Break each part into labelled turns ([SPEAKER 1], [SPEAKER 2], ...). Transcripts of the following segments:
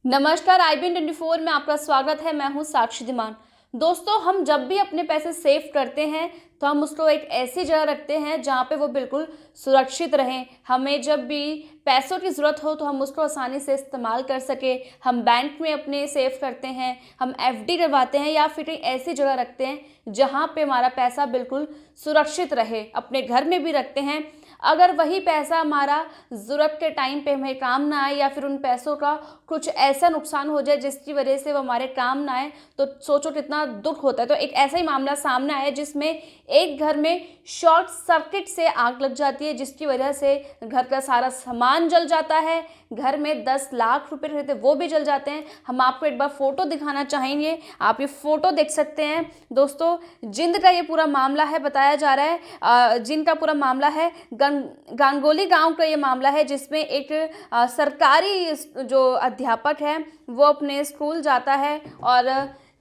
[SPEAKER 1] नमस्कार, IBN 24 में आपका स्वागत है। मैं हूं साक्षी धीमान। दोस्तों, हम जब भी अपने पैसे सेव करते हैं तो हम उसको एक ऐसी जगह रखते हैं जहां पे वो बिल्कुल सुरक्षित रहें। हमें जब भी पैसों की ज़रूरत हो तो हम उसको आसानी से इस्तेमाल कर सकें। हम बैंक में अपने सेव करते हैं, हम FD करवाते हैं या फिर एक ऐसी जगह रखते हैं जहां पे हमारा पैसा बिल्कुल सुरक्षित रहे। अपने घर में भी रखते हैं। अगर वही पैसा हमारा ज़रूरत के टाइम पे हमें काम ना आए या फिर उन पैसों का कुछ ऐसा नुकसान हो जाए जिसकी वजह से वो हमारे काम ना आए, तो सोचो कितना दुख होता है। तो एक ऐसा ही मामला सामने आया जिसमें एक घर में शॉर्ट सर्किट से आग लग जाती है, जिसकी वजह से घर का सारा सामान जल जाता है। घर में 10 लाख रुपए रहे थे वो भी जल जाते हैं। हम आपको एक बार फोटो दिखाना चाहेंगे, आप ये फोटो देख सकते हैं। दोस्तों, जिंद का ये पूरा मामला है, बताया जा रहा है जिंद का पूरा मामला है। गांगोली गांव का ये मामला है जिसमें एक सरकारी जो अध्यापक है वो अपने स्कूल जाता है और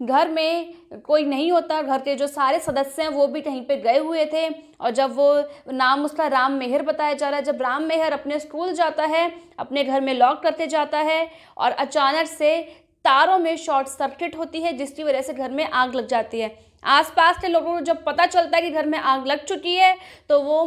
[SPEAKER 1] घर में कोई नहीं होता। घर के जो सारे सदस्य हैं वो भी कहीं पे गए हुए थे और जब वो नाम उसका राम मेहर बताया जा रहा है, जब राम मेहर अपने स्कूल जाता है, अपने घर में लॉक करके जाता है और अचानक से तारों में शॉर्ट सर्किट होती है जिसकी वजह से घर में आग लग जाती है। आसपास के लोगों को जब पता चलता है कि घर में आग लग चुकी है तो वो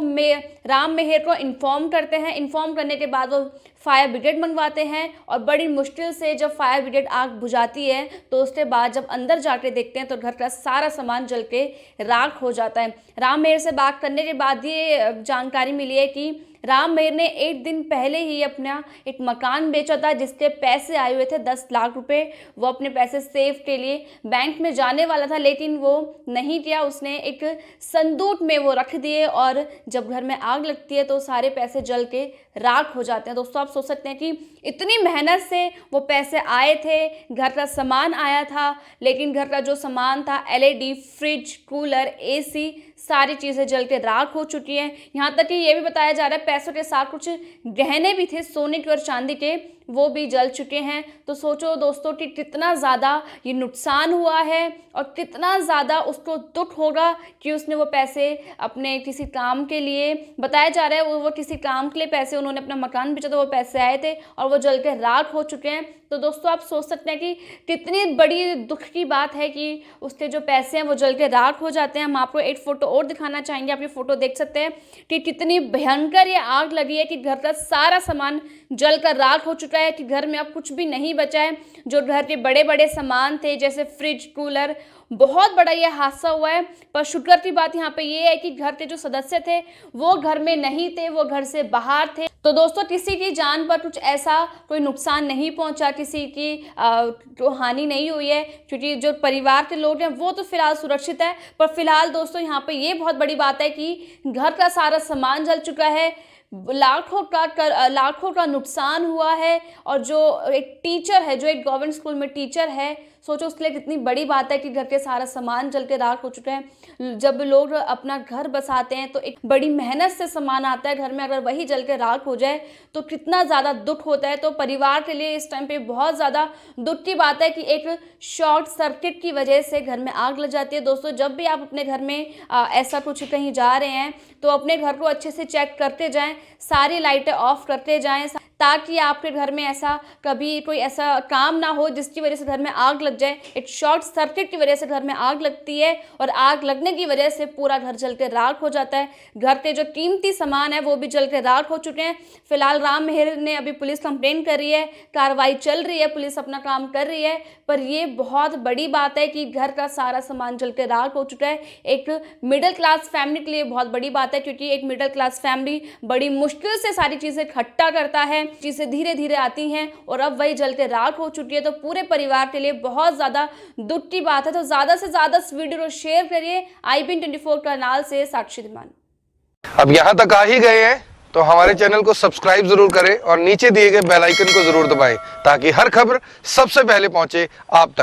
[SPEAKER 1] राम मेहर को इन्फॉर्म करते हैं। इन्फॉर्म करने के बाद वो फायर ब्रिगेड मंगवाते हैं और बड़ी मुश्किल से जब फायर ब्रिगेड आग बुझाती है तो उसके बाद जब अंदर जाके देखते हैं तो घर का सारा सामान जल के राख हो जाता है। राम मेहर से बात करने के बाद ये जानकारी मिली है कि राम मेहर ने एक दिन पहले ही अपना एक मकान बेचा था जिसके पैसे आए हुए थे 10 लाख रुपए। वो अपने पैसे सेव के लिए बैंक में जाने वाला था लेकिन वो नहीं किया। उसने एक संदूक में वो रख दिए और जब घर में आग लगती है तो सारे पैसे जल के राख हो जाते हैं। दोस्तों, आप सोच सकते हैं कि इतनी मेहनत से वो पैसे आए थे, घर का सामान आया था, लेकिन घर का जो सामान था LED, फ्रिज, कूलर, AC, सारी चीज़ें जल के राख हो चुकी हैं। यहाँ तक कि ये भी बताया जा रहा है पैसों के साथ कुछ गहने भी थे सोने के और चांदी के, वो भी जल चुके हैं। तो सोचो दोस्तों कि कितना ज़्यादा ये नुकसान हुआ है और कितना ज़्यादा उसको दुख होगा कि उसने वो पैसे अपने किसी काम के लिए, बताया जा रहा है वो किसी काम के लिए पैसे, उन्होंने अपना मकान बेचा तो वो पैसे आए थे और वो जल के राख हो चुके हैं। तो दोस्तों, आप सोच सकते हैं कि कितनी बड़ी दुख की बात है कि उसके जो पैसे हैं वो जल के राख हो जाते हैं। हम आपको एक फ़ोटो और दिखाना चाहेंगे। आप ये फ़ोटो देख सकते हैं कि कितनी भयंकर ये आग लगी है कि घर का सारा सामान जल कर राख हो चुका है, कि घर में अब कुछ भी नहीं बचा है। जो घर के बड़े बड़े सामान थे जैसे फ्रिज, कूलर, बहुत बड़ा ये हादसा हुआ है। पर शुक्र की बात यहाँ पे ये है कि घर के जो सदस्य थे वो घर में नहीं थे, वो घर से बाहर थे। तो दोस्तों, किसी की जान पर कुछ ऐसा कोई नुकसान नहीं पहुंचा, किसी की तो हानि नहीं हुई है, क्योंकि जो परिवार के लोग हैं वो तो फिलहाल सुरक्षित है। पर फिलहाल दोस्तों, यहाँ पे ये बहुत बड़ी बात है कि घर का सारा सामान जल चुका है, लाखों का नुकसान हुआ है। और जो एक टीचर है, जो एक गवर्नमेंट स्कूल में टीचर है, सोचो उसके लिए कितनी बड़ी बात है कि घर के सारा सामान जल के राख हो चुका है। जब लोग अपना घर बसाते हैं तो एक बड़ी मेहनत से सामान आता है घर में, अगर वही जल के राख हो जाए तो कितना ज़्यादा दुख होता है। तो परिवार के लिए इस टाइम पे बहुत ज़्यादा दुख की बात है कि एक शॉर्ट सर्किट की वजह से घर में आग लग जाती है। दोस्तों, जब भी आप अपने घर में ऐसा कुछ कहीं जा रहे हैं तो अपने घर को अच्छे से चेक करते जाएं, सारी लाइटें ऑफ करते जाएं, ताकि आपके घर में ऐसा कभी कोई ऐसा काम ना हो जिसकी वजह से घर में आग लग जाए। एक शॉर्ट सर्किट की वजह से घर में आग लगती है और आग लगने की वजह से पूरा घर जल के राख हो जाता है। घर के जो कीमती सामान है वो भी जल के राख हो चुके हैं। फिलहाल राम मेहर ने अभी पुलिस कंप्लेंट कर रही है, कार्रवाई चल रही है, पुलिस अपना काम कर रही है। पर ये बहुत बड़ी बात है कि घर का सारा सामान जल के राख हो चुका है। एक मिडिल क्लास फैमिली के लिए बहुत बड़ी बात है, क्योंकि एक मिडिल क्लास फैमिली बड़ी मुश्किल से सारी चीज़ें इकट्ठा करता है, चीज़ें धीरे धीरे आती हैं और अब वही जल के राख हो चुकी है। तो पूरे परिवार के लिए बहुत ज़्यादा दुख की बात है। तो ज़्यादा से ज़्यादा इस वीडियो को शेयर करिए। IBN 24 कैनाल से साक्षी धीमान।
[SPEAKER 2] अब यहाँ तक आ ही गए हैं तो हमारे चैनल को सब्सक्राइब जरूर करें और नीचे दिए गए बेल आइकन को जरूर दबाएं ताकि हर खबर सबसे पहले पहुंचे आप तक।